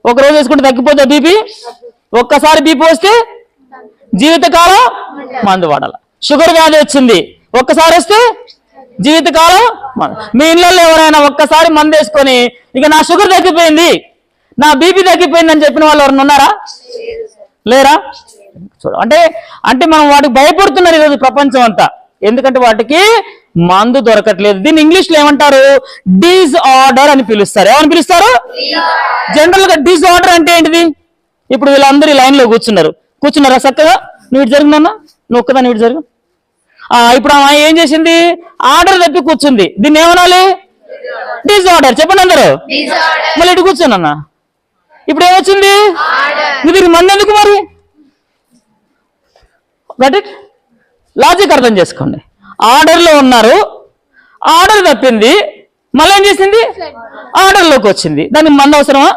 ఒక రోజు వేసుకుంటే తగ్గిపోతే బీపీ, ఒక్కసారి బీపీ వస్తే జీవితకాలం మందు వాడాలి. షుగర్ వ్యాధి వచ్చింది, ఒక్కసారి వస్తే జీవితకాలం. మీ ఇళ్ళల్లో ఎవరైనా ఒక్కసారి మందు వేసుకొని ఇక నా షుగర్ తగ్గిపోయింది, నా బీపీ తగ్గిపోయింది అని చెప్పిన వాళ్ళు ఎవరైనా ఉన్నారా? లేరా? చూడ అంటే అంటే మనం వాటికి భయపడుతున్నారు ఈరోజు ప్రపంచం అంతా. ఎందుకంటే వాటికి మందు దొరకట్లేదు. దీన్ని ఇంగ్లీష్ లో ఏమంటారు? డిజార్డర్ అని పిలుస్తారు. ఏమని పిలుస్తారు? జనరల్ గా డిజార్డర్ అంటే ఏంటిది? ఇప్పుడు వీళ్ళందరూ ఈ లైన్ లో కూర్చున్నారా చక్కగా? నువ్వు ఇటు జరుగుతున్నా, నువ్వు ఒక్కదాన్ని ఇటు జరుగు. ఇప్పుడు ఆమె ఏం చేసింది? ఆర్డర్ తప్పి కూర్చుంది. దీన్ని ఏమనాలి? డిజార్డర్. చెప్పండి అందరూ. మళ్ళీ ఇటు కూర్చోనన్నా. ఇప్పుడు ఏమొచ్చింది? దీనికి మంది ఎందుకు మరి? Got it? లాజిక్ అర్థం చేసుకోండి. ఆర్డర్లో ఉన్నారు, ఆర్డర్ తప్పింది, మళ్ళీ ఏం చేసింది? ఆర్డర్లోకి వచ్చింది. దానికి మందు అవసరమా?